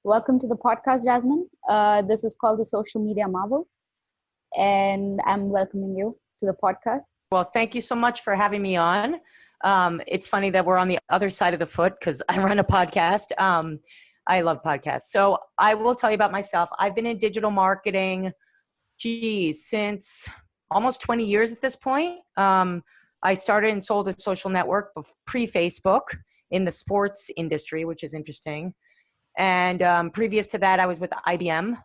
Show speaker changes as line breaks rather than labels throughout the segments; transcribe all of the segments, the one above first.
Welcome to the podcast, Jasmine. This is called the Social Media Marvel, and I'm welcoming you to the podcast.
Well, thank you so much for having me on. It's funny that we're on the other side of the foot because I run a podcast. I love podcasts. So I will tell you about myself. I've been in digital marketing, since almost 20 years at this point. I started and sold a social network pre-Facebook in the sports industry, which is interesting. And previous to that, I was with IBM,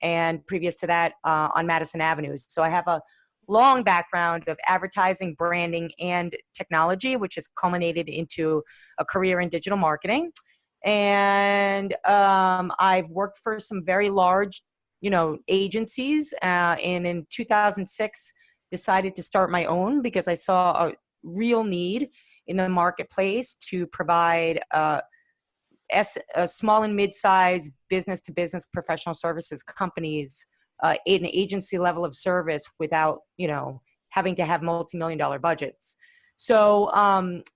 and previous to that, on Madison Avenue. So I have a long background of advertising, branding, and technology, which has culminated into a career in digital marketing. And I've worked for some very large, agencies. And in 2006, decided to start my own because I saw a real need in the marketplace to provide a small and mid-sized business-to-business professional services companies an agency level of service without, having to have multi-million-dollar budgets. So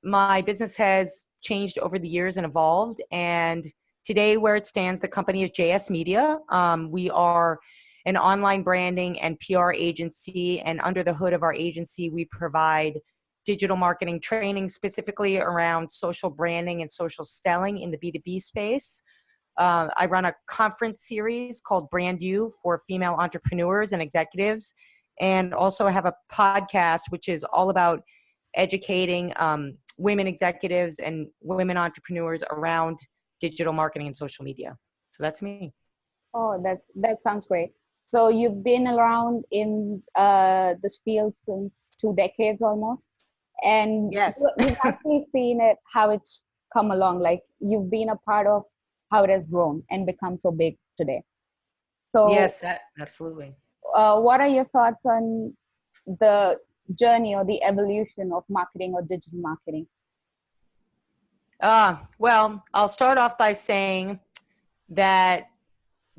my business has changed over the years and evolved. And today, where it stands, the company is JS Media. We are an online branding and PR agency, and under the hood of our agency, we provide digital marketing training specifically around social branding and social selling in the B2B space. I run a conference series called Brand You for female entrepreneurs and executives. And also I have a podcast, which is all about educating women executives and women entrepreneurs around digital marketing and social media. So that's me.
Oh, that sounds great. So you've been around in this field since 2 decades almost, and
Yes.
you've actually seen it, how it's come along. Like you've been a part of how it has grown and become so big today. So
Yes, absolutely.
what are your thoughts on the journey or the evolution of marketing or digital marketing?
Well, I'll start off by saying that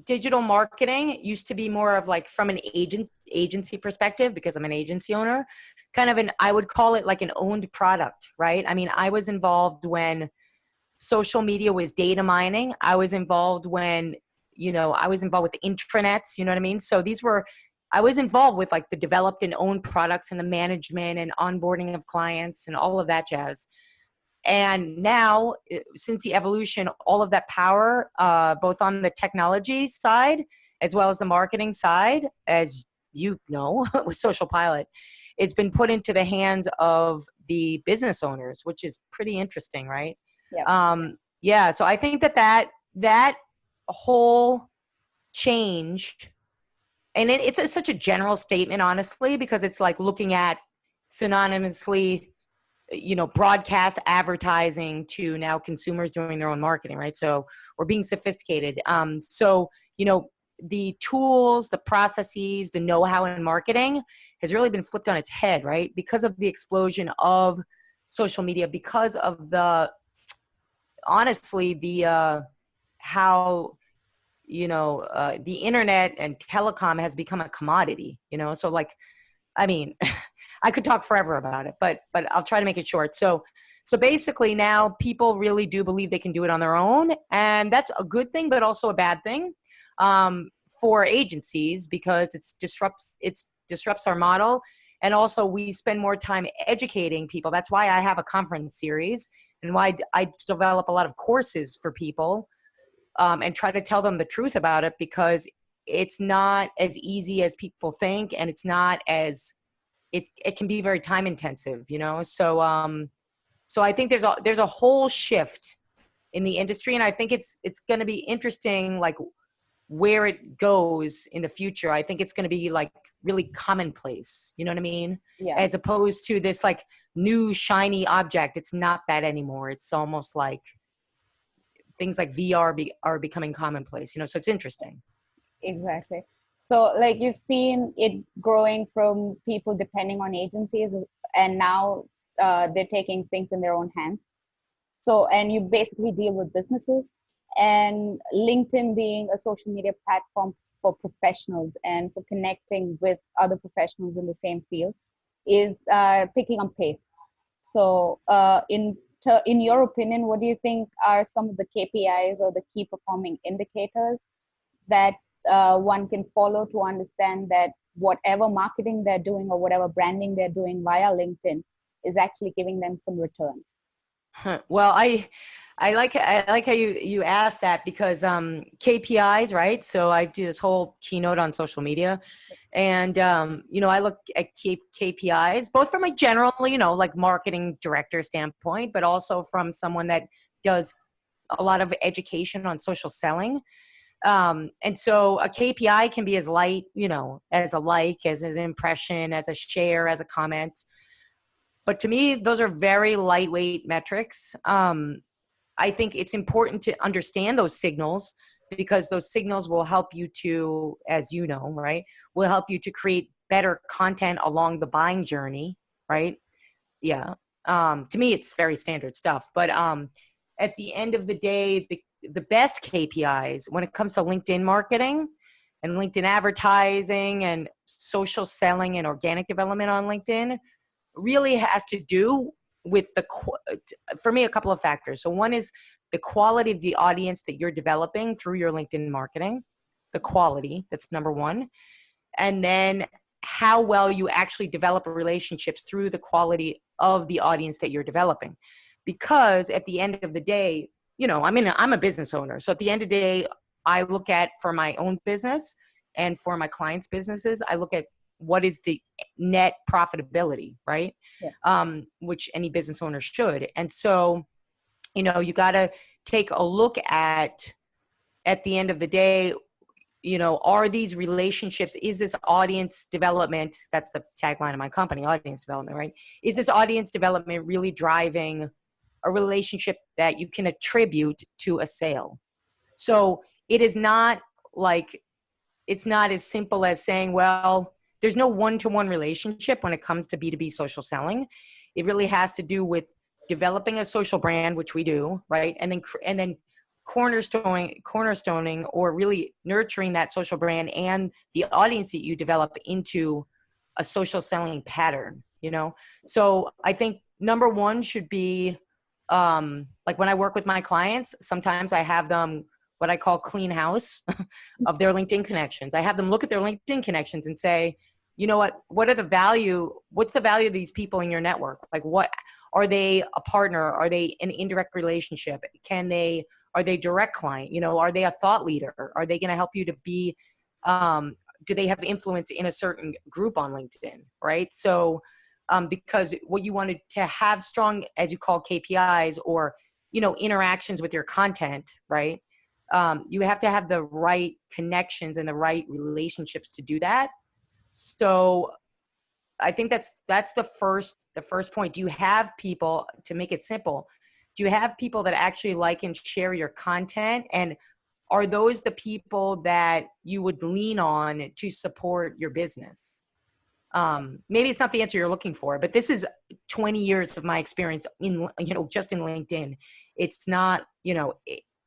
digital marketing used to be more of like from an agency perspective, because I'm an agency owner, kind of I would call it like an owned product, right? I mean, I was involved when social media was data mining. I was involved when, I was involved with intranets, you know what I mean? So I was involved with like the developed and owned products and the management and onboarding of clients and all of that jazz. And now, since the evolution, all of that power, both on the technology side as well as the marketing side, as you know, with Social Pilot, it's been put into the hands of the business owners, which is pretty interesting, right?
Yeah.
Yeah. So I think that whole change, and it's such a general statement, honestly, because it's like looking at synonymously, broadcast advertising to now consumers doing their own marketing, right? So we're being sophisticated. The tools, the processes, the know-how in marketing has really been flipped on its head, right? Because of the explosion of social media, because of honestly, how, the internet and telecom has become a commodity, so like, I mean, I could talk forever about it, but I'll try to make it short. So basically now people really do believe they can do it on their own, and that's a good thing, but also a bad thing for agencies, because it disrupts our model. And also we spend more time educating people. That's why I have a conference series and why I develop a lot of courses for people, and try to tell them the truth about it, because it's not as easy as people think, and it's not as it can be very time intensive, so I think there's a whole shift in the industry, and I think it's going to be interesting, like where it goes in the future. I think it's going to be like really commonplace, you know what I mean?
Yeah.
As opposed to this like new shiny object. It's not that anymore. It's almost like things like VR are becoming commonplace, so it's interesting.
Exactly. So like you've seen it growing from people depending on agencies, and now they're taking things in their own hands. So, and you basically deal with businesses, and LinkedIn being a social media platform for professionals and for connecting with other professionals in the same field is picking up pace. So in in your opinion, what do you think are some of the KPIs or the key performing indicators that one can follow to understand that whatever marketing they're doing or whatever branding they're doing via LinkedIn is actually giving them some returns?
Well, I like how you asked that because KPIs, right? So I do this whole keynote on social media, and I look at KPIs both from a general, like marketing director standpoint, but also from someone that does a lot of education on social selling. And so a KPI can be as light, as a like, as an impression, as a share, as a comment. But to me, those are very lightweight metrics. I think it's important to understand those signals because those signals will help you to, as you know, right, will help you to create better content along the buying journey, right? Yeah. To me, it's very standard stuff. But at the end of the day, the best KPIs when it comes to LinkedIn marketing and LinkedIn advertising and social selling and organic development on LinkedIn really has to do with for me, a couple of factors. So one is the quality of the audience that you're developing through your LinkedIn marketing, the quality, that's number one. And then how well you actually develop relationships through the quality of the audience that you're developing. Because at the end of the day, I'm a business owner. So at the end of the day, I look at, for my own business and for my clients' businesses, I look at what is the net profitability, right?
Yeah.
Which any business owner should. And so, you got to take a look at the end of the day, are these relationships, is this audience development, that's the tagline of my company, audience development, right? Is this audience development really driving a relationship that you can attribute to a sale? So it is not like, it's not as simple as saying, well, there's no one-to-one relationship when it comes to B2B social selling. It really has to do with developing a social brand, which we do, right? And then cornerstoning or really nurturing that social brand and the audience that you develop into a social selling pattern, So I think number one should be, like when I work with my clients, sometimes I have them what I call clean house of their LinkedIn connections. I have them look at their LinkedIn connections and say, what's the value of these people in your network? Like, what are they a partner? Are they an indirect relationship? Are they direct client? Are they a thought leader? Are they going to help you to be, do they have influence in a certain group on LinkedIn? Right. So, because what you wanted to have strong, as you call KPIs or, interactions with your content, right? You have to have the right connections and the right relationships to do that. So I think that's the first point. Do you have people, to make it simple, do you have people that actually like and share your content? And are those the people that you would lean on to support your business? Maybe it's not the answer you're looking for, but this is 20 years of my experience in, just in LinkedIn. It's not,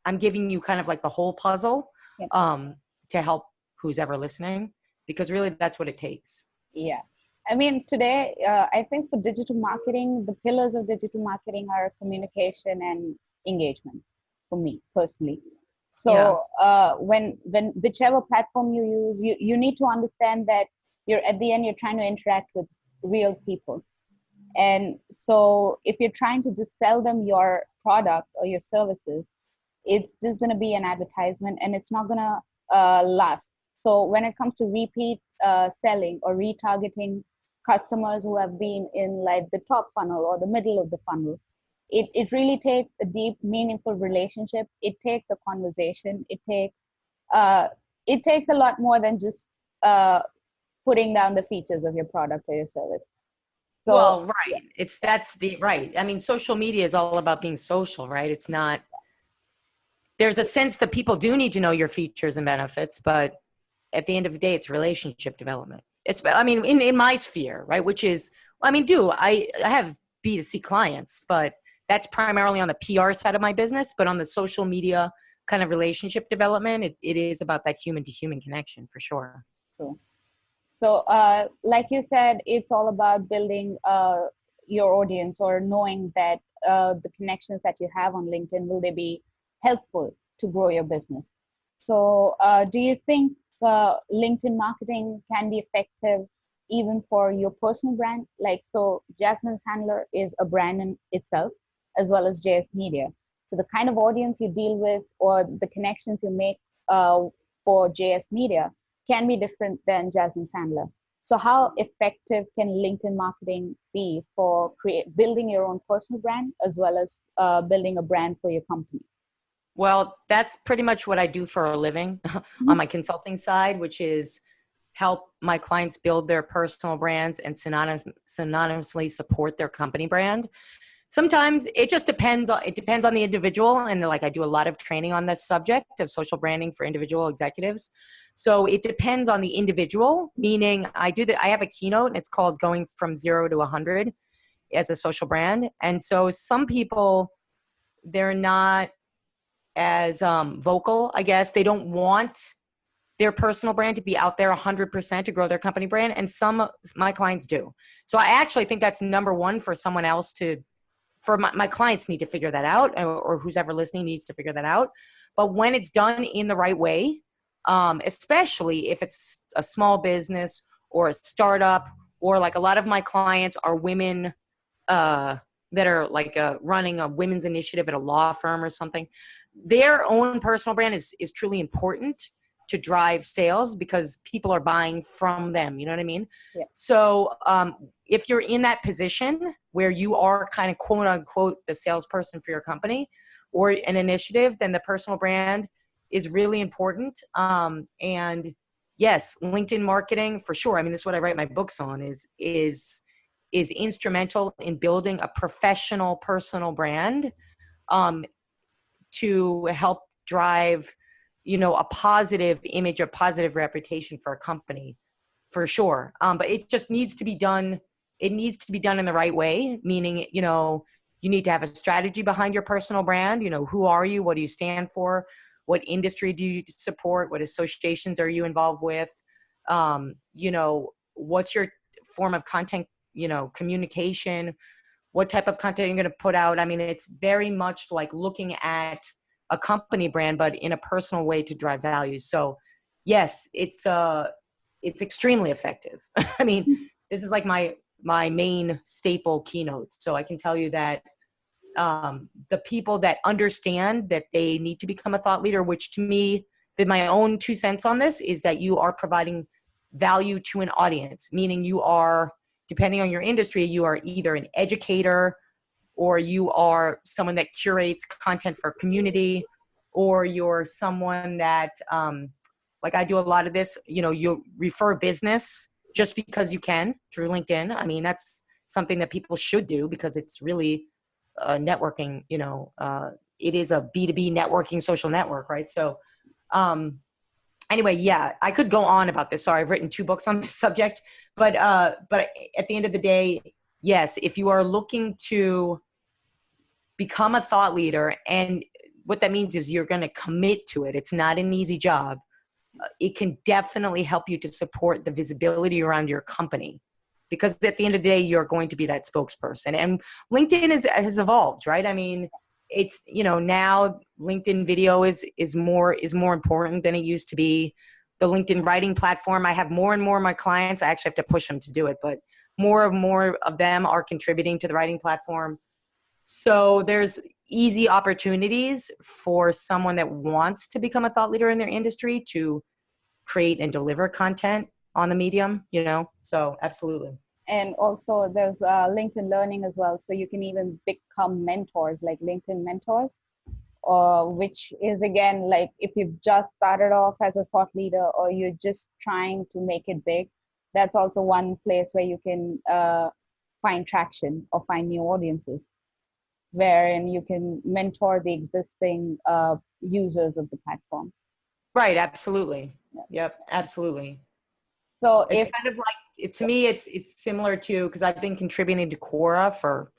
I'm giving you kind of like the whole puzzle, to help who's ever listening, because really that's what it takes.
Yeah. I mean, today, I think for digital marketing, the pillars of digital marketing are communication and engagement for me personally. So when whichever platform you use, you need to understand that at the end, you're trying to interact with real people. And so if you're trying to just sell them your product or your services, it's just going to be an advertisement and it's not going to last. So when it comes to repeat selling or retargeting customers who have been in like the top funnel or the middle of the funnel, it really takes a deep, meaningful relationship. It takes a conversation. It takes a lot more than just putting down the features of your product or your service. So,
well, right. Right. I mean, social media is all about being social, right? It's not, there's a sense that people do need to know your features and benefits, but at the end of the day, it's relationship development. In my sphere, right? Which is, I have B2C clients, but that's primarily on the PR side of my business. But on the social media kind of relationship development, it is about that human to human connection for sure.
True. So, like you said, it's all about building your audience, or knowing that the connections that you have on LinkedIn, will they be helpful to grow your business? So do you think LinkedIn marketing can be effective even for your personal brand? Like, so Jasmine Sandler is a brand in itself, as well as JS Media. So the kind of audience you deal with, or the connections you make for JS Media, can be different than Jasmine Sandler. So how effective can LinkedIn marketing be for building your own personal brand, as well as building a brand for your company?
Well, that's pretty much what I do for a living on my consulting side, which is help my clients build their personal brands and synonymously support their company brand. Sometimes it just depends on the individual, and like I do a lot of training on this subject of social branding for individual executives. So it depends on the individual, meaning I have a keynote, and it's called Going from 0 to 100 as a social brand. And so some people, they're not as vocal, I guess. They don't want their personal brand to be out there 100% to grow their company brand. And some of my clients do. So I actually think that's number one for someone else for my clients need to figure that out, or who's ever listening needs to figure that out. But when it's done in the right way, especially if it's a small business or a startup, or like a lot of my clients are women that are like running a women's initiative at a law firm or something, their own personal brand is truly important to drive sales, because people are buying from them. You know what I mean?
Yeah.
So if you're in that position where you are kind of quote unquote the salesperson for your company or an initiative, then the personal brand is really important. And yes, LinkedIn marketing for sure. I mean, this is what I write my books on, is instrumental in building a professional personal brand to help drive, a positive image, a positive reputation for a company, for sure. But it just needs to be done. It needs to be done in the right way, meaning, you need to have a strategy behind your personal brand. Who are you? What do you stand for? What industry do you support? What associations are you involved with? What's your form of content, communication? What type of content you're going to put out? I mean, it's very much like looking at a company brand, but in a personal way to drive value. So yes, it's extremely effective. I mean, this is like my main staple keynotes. So I can tell you that the people that understand that they need to become a thought leader, which to me, my own 2 cents on this is that you are providing value to an audience, meaning you are, depending on your industry, you are either an educator, or you are someone that curates content for community, or you're someone that, like I do a lot of this, you refer business just because you can through LinkedIn. I mean, that's something that people should do, because it's really networking, it is a B2B networking social network, right? So anyway, yeah, I could go on about this. Sorry, I've written 2 books on this subject, but at the end of the day, yes, if you are looking to become a thought leader, and what that means is you're going to commit to it. It's not an easy job. It can definitely help you to support the visibility around your company, because at the end of the day, you're going to be that spokesperson. And LinkedIn has evolved, right? I mean, it's, now LinkedIn video is more important than it used to be. The LinkedIn writing platform, I have more and more of my clients, I actually have to push them to do it, but more of them are contributing to the writing platform. So there's easy opportunities for someone that wants to become a thought leader in their industry to create and deliver content on the medium, so absolutely.
And also there's LinkedIn Learning as well. So you can even become mentors, like LinkedIn mentors, which is again, like if you've just started off as a thought leader, or you're just trying to make it big, that's also one place where you can find traction or find new audiences, wherein you can mentor the existing users of the platform.
Right, absolutely. Yep, absolutely.
So
it's kind of like, to me, it's similar to, because I've been contributing to Quora for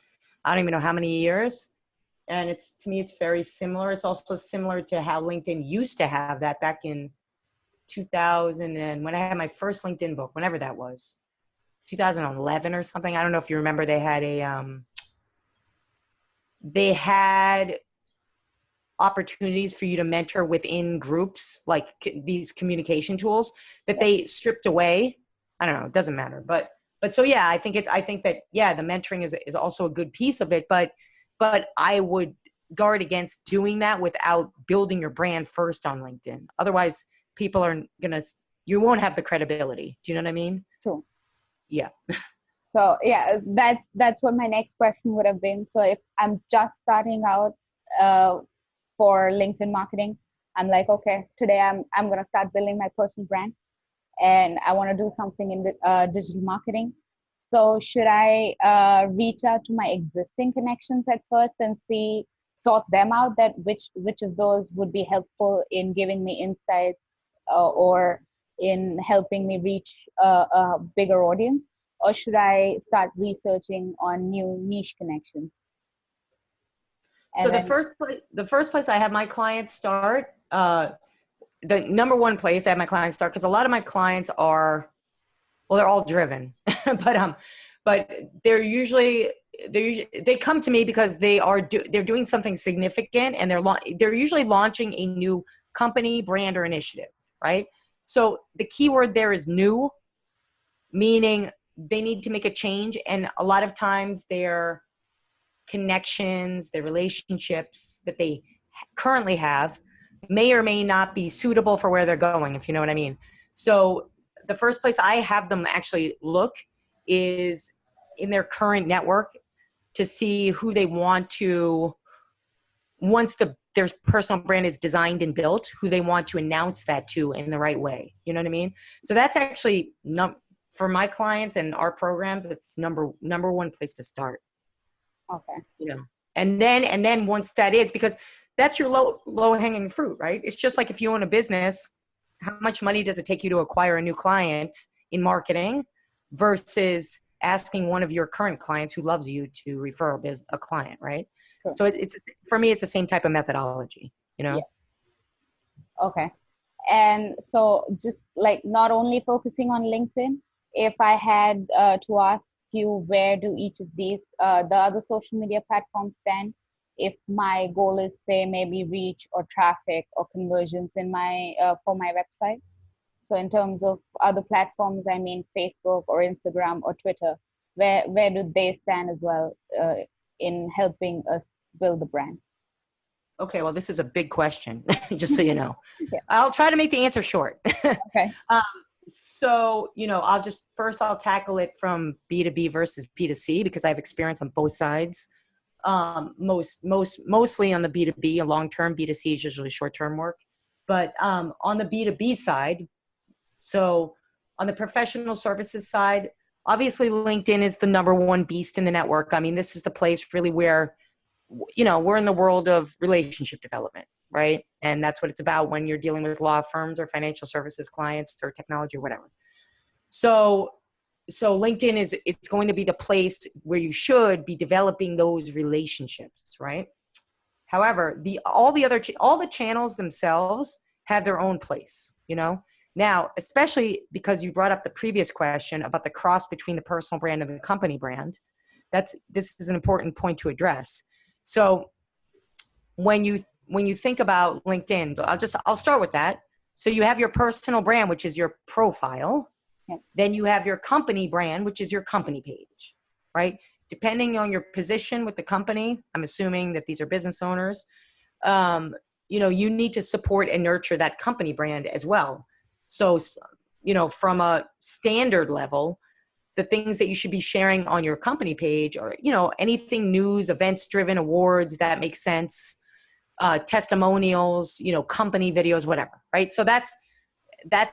I don't even know how many years, and to me it's very similar. It's also similar to how LinkedIn used to have that back in 2000, and when I had my first LinkedIn book, whenever that was, 2011 or something. I don't know if you remember, they had opportunities for you to mentor within groups, like these communication tools that they stripped away. I don't know, it doesn't matter. But so yeah, I think that, yeah, the mentoring is also a good piece of it, but I would guard against doing that without building your brand first on LinkedIn. Otherwise, people are you won't have the credibility. Do you know what I mean?
True.
Yeah.
So yeah, that's what my next question would have been. So if I'm just starting out for LinkedIn marketing, I'm like, okay, today I'm gonna start building my personal brand, and I want to do something in the digital marketing. So should I reach out to my existing connections at first and sort them out, that which of those would be helpful in giving me insights or in helping me reach a bigger audience? Or should I start researching on new niche connections?
So
And
the first place I have my clients start, the number one place I have my clients start, because a lot of my clients are, well, they're all driven, but they come to me because they're doing something significant, and they're usually launching a new company, brand, or initiative, right? So the key word there is new, meaning they need to make a change, and a lot of times their connections, their relationships that they currently have may or may not be suitable for where they're going, if you know what I mean. So the first place I have them actually look is in their current network to see who they want to, once their personal brand is designed and built, who they want to announce that to in the right way. You know what I mean? So that's actually for my clients and our programs, it's number one place to start.
okay.
You know, and then once that is, because that's your low hanging fruit, right? It's just like if you own a business, how much money does it take you to acquire a new client in marketing versus asking one of your current clients who loves you to refer a client, right?
Sure.
So it's for me, it's the same type of methodology, you know?
Yeah. Okay. And so just like not only focusing on LinkedIn, if I had to ask you, where do each of these, the other social media platforms stand? If my goal is, say, maybe reach or traffic or conversions in my for my website. So in terms of other platforms, I mean Facebook or Instagram or Twitter, where do they stand as well in helping us build the brand?
Okay, well, this is a big question, just so you know.
Yeah.
I'll try to make the answer short.
Okay.
So, I'll tackle it from B2B versus B2C, because I have experience on both sides. Mostly on the B2B, a long-term. B2C is usually short-term work. But on the B2B side, so on the professional services side, obviously LinkedIn is the number one beast in the network. I mean, this is the place really where, we're in the world of relationship development, right? And that's what it's about when you're dealing with law firms or financial services clients or technology or whatever. So LinkedIn is going to be the place where you should be developing those relationships, right? However, all the channels themselves have their own place, Now, especially because you brought up the previous question about the cross between the personal brand and the company brand, this is an important point to address. So when you think about LinkedIn, I'll start with that. So you have your personal brand, which is your profile.
Yep.
Then you have your company brand, which is your company page, right? Depending on your position with the company, I'm assuming that these are business owners, you need to support and nurture that company brand as well. So, from a standard level, the things that you should be sharing on your company page are, anything news, events driven, awards, that makes sense, testimonials, company videos, whatever, right? So that's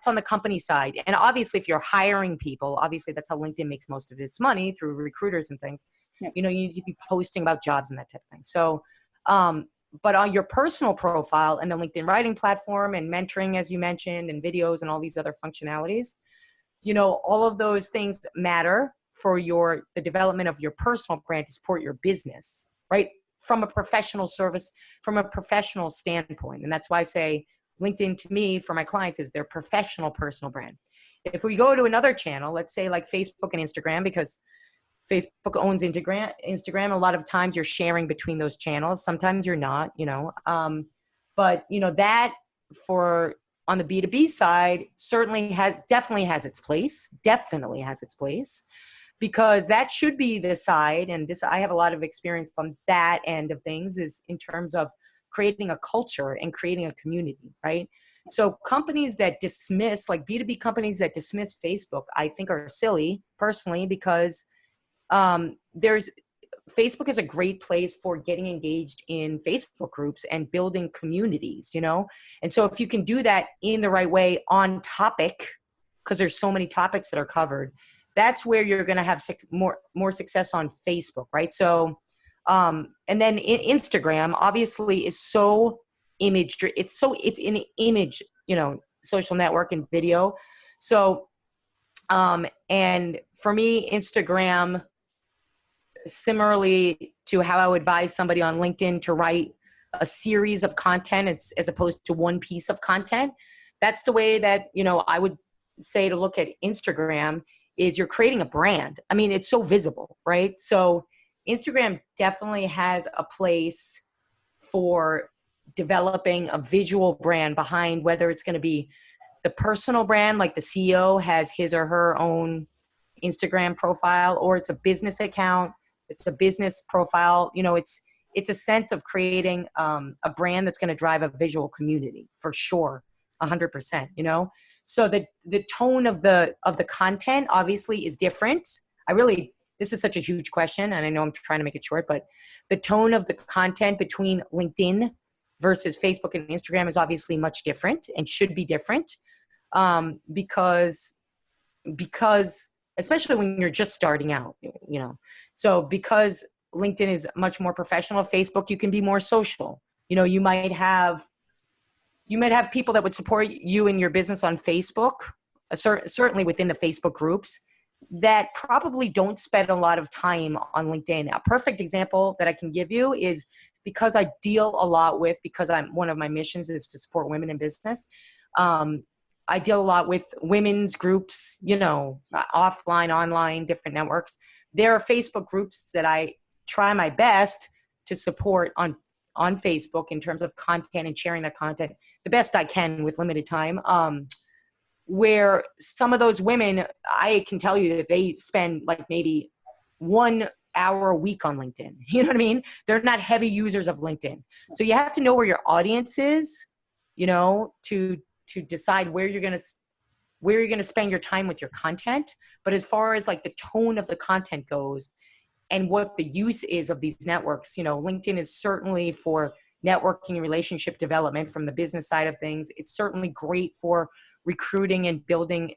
on the company side. And obviously if you're hiring people, obviously that's how LinkedIn makes most of its money, through recruiters and things.
Yep.
You need to be posting about jobs and that type of thing. So, but on your personal profile and the LinkedIn writing platform and mentoring, as you mentioned, and videos and all these other functionalities, all of those things matter for the development of your personal brand to support your business, right? From a professional standpoint. And that's why I say LinkedIn to me for my clients is their professional personal brand. If we go to another channel, let's say like Facebook and Instagram, because Facebook owns Instagram, a lot of times you're sharing between those channels. Sometimes you're not, but that for on the B2B side definitely has its place, because that should be the side. And I have a lot of experience on that end of things, is in terms of creating a culture and creating a community, right? So companies that dismiss, like B2B companies that dismiss Facebook, I think are silly personally, because Facebook is a great place for getting engaged in Facebook groups and building communities, And so if you can do that in the right way on topic, because there's so many topics that are covered, that's where you're going to have more success on Facebook, right? So, and then Instagram obviously is so it's an image, social network and video. So, and for me, Instagram, similarly to how I would advise somebody on LinkedIn to write a series of content as opposed to one piece of content, that's the way that, I would say to look at Instagram, is you're creating a brand. I mean, it's so visible, right? So Instagram definitely has a place for developing a visual brand behind, whether it's going to be the personal brand, like the CEO has his or her own Instagram profile, or it's a business account, it's a business profile. It's a sense of creating a brand that's going to drive a visual community for sure, 100%. So the tone of the content obviously is different. This is such a huge question, and I know I'm trying to make it short, but the tone of the content between LinkedIn versus Facebook and Instagram is obviously much different and should be different, because especially when you're just starting out, So because LinkedIn is much more professional, Facebook, you can be more social. You might have people that would support you in your business on Facebook, certainly within the Facebook groups, that probably don't spend a lot of time on LinkedIn. A perfect example that I can give you is, because I deal a lot with, because one of my missions is to support women in business. I deal a lot with women's groups, offline, online, different networks. There are Facebook groups that I try my best to support on Facebook in terms of content and sharing that content the best I can with limited time. Where some of those women, I can tell you that they spend like maybe 1 hour a week on LinkedIn. You know what I mean? They're not heavy users of LinkedIn. So you have to know where your audience is, to decide where you're going to spend your time with your content. But as far as like the tone of the content goes and what the use is of these networks, LinkedIn is certainly for networking and relationship development from the business side of things. It's certainly great for recruiting and building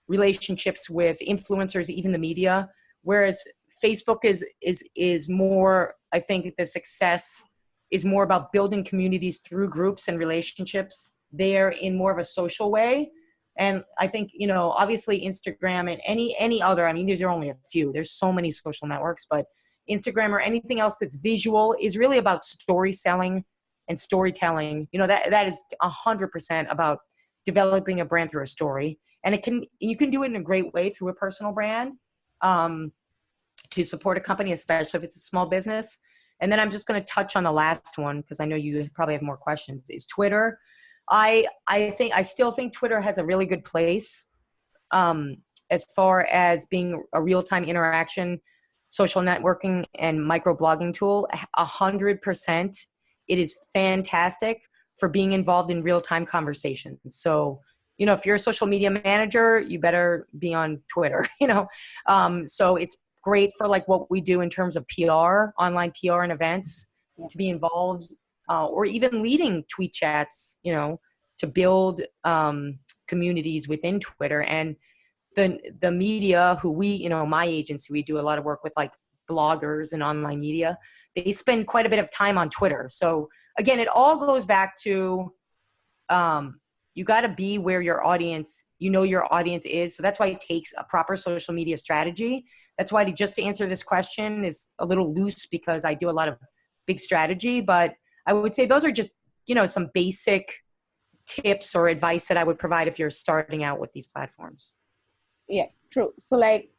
relationships with influencers, even the media. Whereas Facebook is more, I think the success is more about building communities through groups and relationships there in more of a social way. And I think, obviously Instagram and any other, these are only a few, there's so many social networks, but Instagram or anything else that's visual is really about story selling and storytelling. That is 100% about developing a brand through a story. And you can do it in a great way through a personal brand, to support a company, especially if it's a small business. And then I'm just going to touch on the last one, because I know you probably have more questions, is Twitter. I still think Twitter has a really good place, as far as being a real-time interaction, social networking, and microblogging tool. 100%. It is fantastic for being involved in real-time conversations. So, if you're a social media manager, you better be on Twitter, So it's great for like what we do in terms of PR, online PR and events, to be involved, or even leading tweet chats, to build communities within Twitter. And the media who my agency, we do a lot of work with like bloggers and online media. They spend quite a bit of time on Twitter. So again, it all goes back to, you got to be where your audience is. So that's why it takes a proper social media strategy. That's why just to answer this question is a little loose, because I do a lot of big strategy, but I would say those are just, some basic tips or advice that I would provide if you're starting out with these platforms.
Yeah, true. So like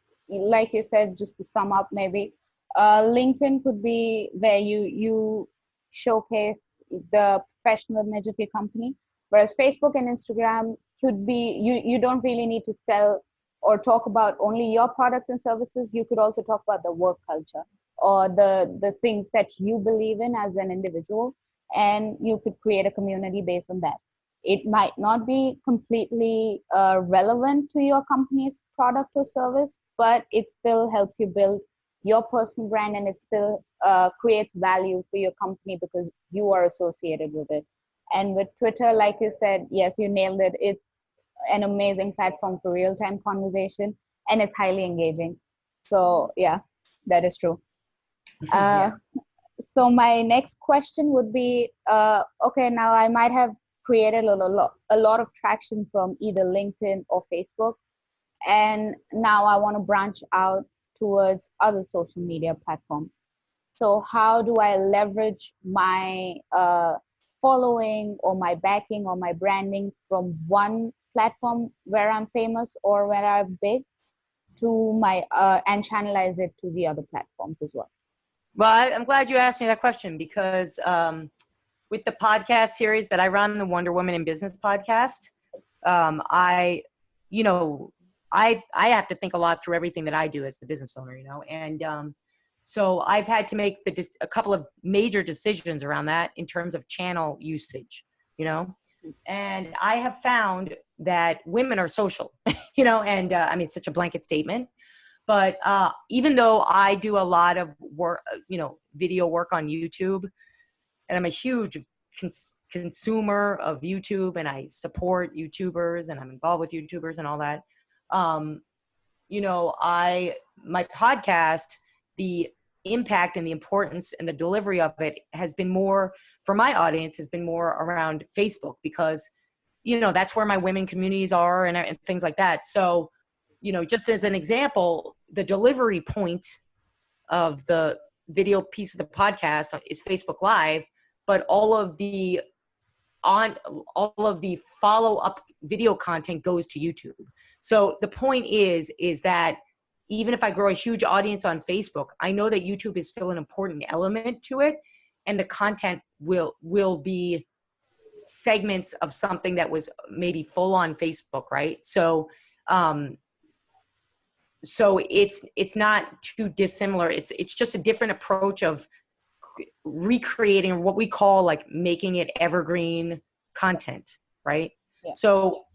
you said, just to sum up, maybe LinkedIn could be where you showcase the professional image of your company, whereas Facebook and Instagram could be you don't really need to sell or talk about only your products and services. You could also talk about the work culture or the things that you believe in as an individual, and you could create a community based on that. It might not be completely relevant to your company's product or service, but it still helps you build your personal brand, and it still creates value for your company because you are associated with it. And with Twitter, like you said, yes, you nailed it. It's an amazing platform for real-time conversation, and it's highly engaging. So yeah, that is true. Uh,
Yeah.
so my next question would be, okay, now I might have created a lot of traction from either LinkedIn or Facebook, and now I want to branch out towards other social media platforms. So how do I leverage my following or my backing or my branding from one platform where I'm famous or where I'm big to my and channelize it to the other platforms as well?
Well, I'm glad you asked me that question because with the podcast series that I run, the Wonder Woman in Business podcast, I, you know, I have to think a lot through everything that I do as a business owner, you know, and so I've had to make a couple of major decisions around that in terms of channel usage, you know, and I have found that women are social, you know, and I mean, it's such a blanket statement. But even though I do a lot of work, you know, video work on YouTube, and I'm a huge consumer of YouTube, and I support YouTubers, and I'm involved with YouTubers and all that. Um, you know, my podcast, the impact and the importance and the delivery of it has been more for my audience has been more around Facebook because, you know, that's where my women communities are and things like that. So, you know, just as an example, the delivery point of the video piece of the podcast is Facebook Live, but all of the follow-up video content goes to YouTube. So the point is that even if I grow a huge audience on Facebook, I know that YouTube is still an important element to it, and the content will be segments of something that was maybe full on Facebook, right? So so it's not too dissimilar. It's just a different approach of recreating what we call like making it evergreen content, right?
Yeah.
So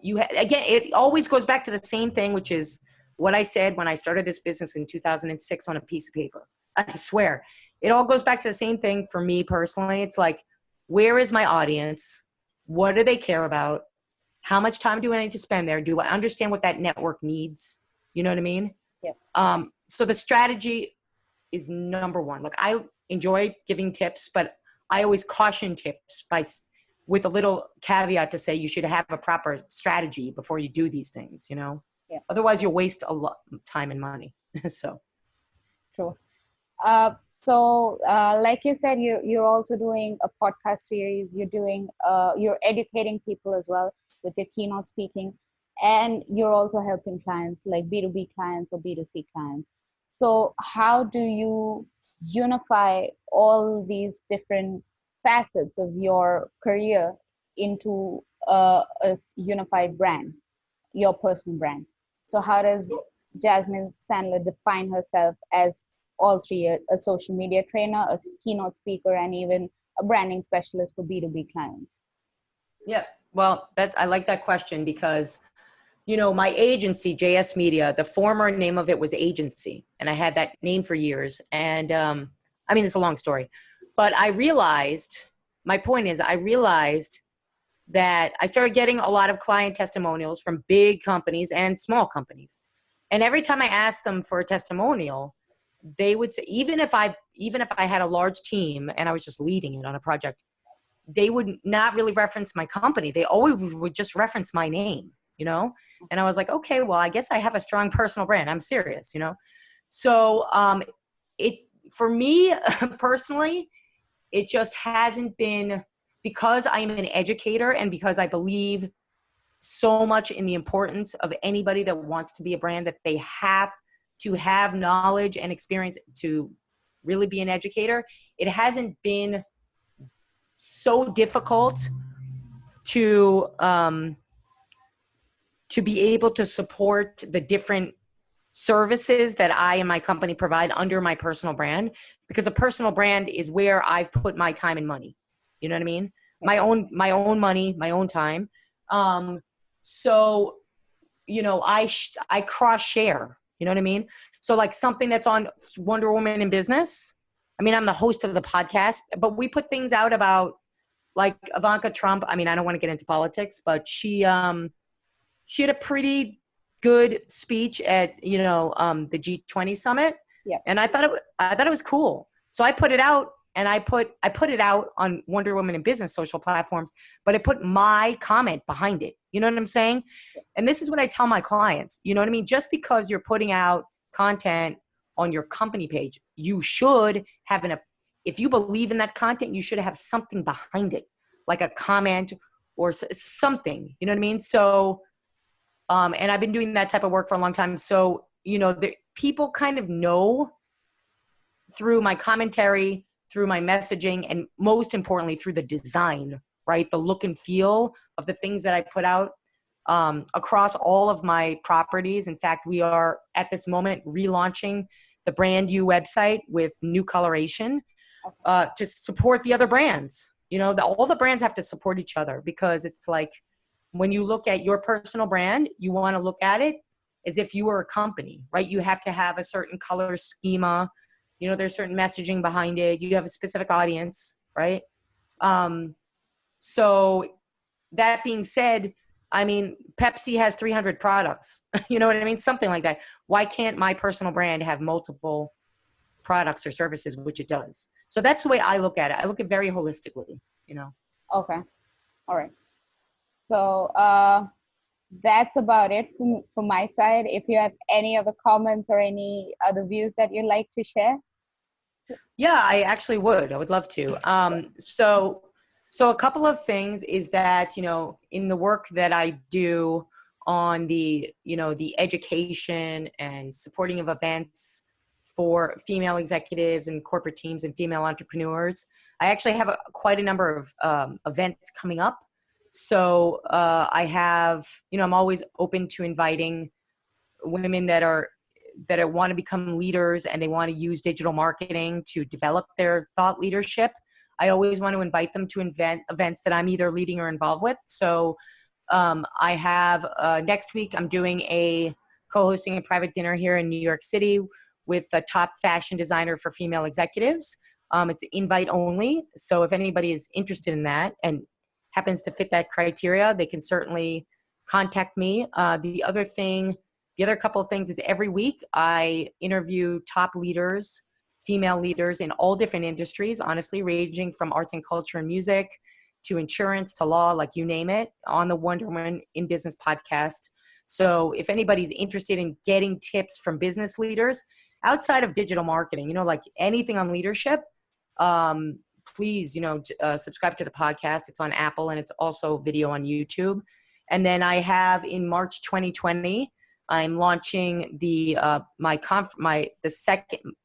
again, it always goes back to the same thing, which is what I said when I started this business in 2006 on a piece of paper. I swear, it all goes back to the same thing for me personally. It's like, where is my audience? What do they care about? How much time do I need to spend there? Do I understand what that network needs? You know what I mean?
Yeah.
So the strategy is number one. Like, I enjoy giving tips, but I always caution tips with a little caveat to say you should have a proper strategy before you do these things, you know?
Yeah.
Otherwise you'll waste a lot of time and money. So.
True. Like you said, you're also doing a podcast series. You're educating people as well with your keynote speaking, and you're also helping clients like B2B clients or B2C clients. So how do you unify all these different facets of your career into a unified brand, your personal brand? So how does Jasmine Sandler define herself as all three: a social media trainer, a keynote speaker, and even a branding specialist for B2B clients?
Yeah, well, I like that question because, you know, my agency, JS Media, the former name of it was Agency, and I had that name for years. And I mean, it's a long story, but my point is, I realized that I started getting a lot of client testimonials from big companies and small companies. And every time I asked them for a testimonial, they would say, even if I had a large team and I was just leading it on a project, they would not really reference my company. They always would just reference my name, you know? And I was like, okay, well, I guess I have a strong personal brand. I'm serious, you know? So for me personally, it just hasn't been because I'm an educator and because I believe so much in the importance of anybody that wants to be a brand, that they have to have knowledge and experience to really be an educator. It hasn't been so difficult to be able to support the different services that I and my company provide under my personal brand, because a personal brand is where I've put my time and money. You know what I mean? My own money, my own time. So, you know, I cross share, you know what I mean? So like something that's on Wonder Woman in Business. I mean, I'm the host of the podcast, but we put things out about like Ivanka Trump. I mean, I don't want to get into politics, but she had a pretty good speech at, you know, the G20 summit.
Yeah.
And I thought it was cool. So I put it out, and I put it out on Wonder Woman in Business social platforms, but I put my comment behind it. You know what I'm saying? And this is what I tell my clients. You know what I mean? Just because you're putting out content on your company page, you should have if you believe in that content, you should have something behind it, like a comment or something. You know what I mean? So, and I've been doing that type of work for a long time. So, you know, people kind of know through my commentary, through my messaging, and most importantly, through the design, right? The look and feel of the things that I put out across all of my properties. In fact, we are at this moment relaunching the brand new website with new coloration to support the other brands. You know, all the brands have to support each other, because it's like, when you look at your personal brand, you want to look at it as if you were a company, right? You have to have a certain color schema. You know, there's certain messaging behind it. You have a specific audience, right? So that being said, I mean, Pepsi has 300 products. You know what I mean? Something like that. Why can't my personal brand have multiple products or services, which it does? So that's the way I look at it. I look at it very holistically, you know?
Okay. All right. So that's about it from my side. If you have any other comments or any other views that you'd like to share.
Yeah, I actually would. I would love to. So a couple of things is that, you know, in the work that I do on the, you know, the education and supporting of events for female executives and corporate teams and female entrepreneurs, I actually have quite a number of events coming up. So I have, you know, I'm always open to inviting women that want to become leaders and they want to use digital marketing to develop their thought leadership. I always want to invite them to events that I'm either leading or involved with. So I have next week, I'm doing co-hosting a private dinner here in New York City with a top fashion designer for female executives. It's invite only. So if anybody is interested in that and happens to fit that criteria, they can certainly contact me. The other couple of things is every week I interview top leaders, female leaders in all different industries, honestly, ranging from arts and culture and music to insurance to law, like you name it, on the Wonder Woman in Business podcast. So if anybody's interested in getting tips from business leaders outside of digital marketing, you know, like anything on leadership, please, you know, subscribe to the podcast. It's on Apple and it's also video on YouTube. And then I have in March 2020, I'm launching the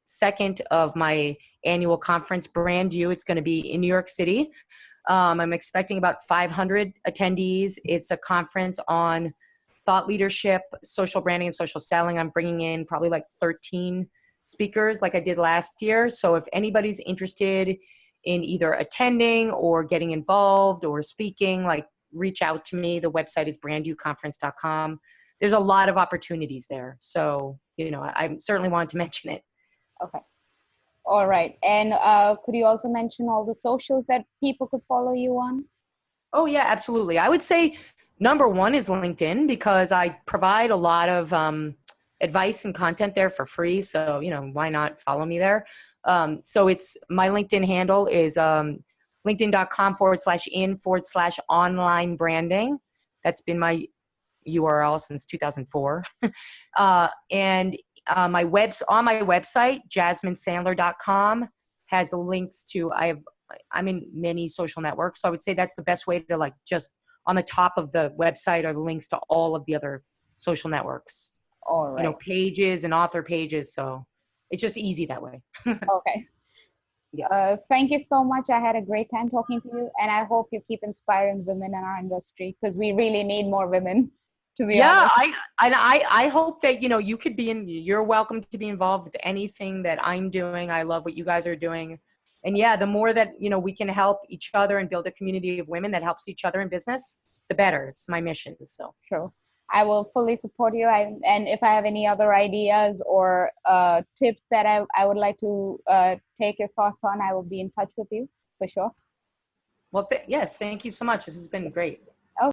second of my annual conference, Brand You. It's going to be in New York City. I'm expecting about 500 attendees. It's a conference on thought leadership, social branding, and social selling. I'm bringing in probably like 13 speakers like I did last year. So if anybody's interested in either attending or getting involved or speaking, like reach out to me. The website is brandyouconference.com. There's a lot of opportunities there. So, you know, I certainly wanted to mention it.
Okay. All right. And could you also mention all the socials that people could follow you on?
Oh, yeah, absolutely. I would say number one is LinkedIn, because I provide a lot of advice and content there for free. So, you know, why not follow me there? So it's my LinkedIn handle is linkedin.com/in/online branding. That's been my URL since 2004. And my website, JasmineSandler.com, has the links to, I have I'm in many social networks. So I would say that's the best way to like just on the top of the website are the links to all of the other social networks,
All right.
pages and author pages. So it's just easy that way.
Okay.
Yeah.
Thank you so much. I had a great time talking to you, and I hope you keep inspiring women in our industry because we really need more women, to be
Yeah,
honest.
I hope that you could be you're welcome to be involved with anything that I'm doing. I love what you guys are doing. And yeah, the more that we can help each other and build a community of women that helps each other in business, the better. It's my mission. So
True. I will fully support you. And if I have any other ideas or tips that I would like to take your thoughts on, I will be in touch with you for sure.
well, yes, thank you so much. This has been great.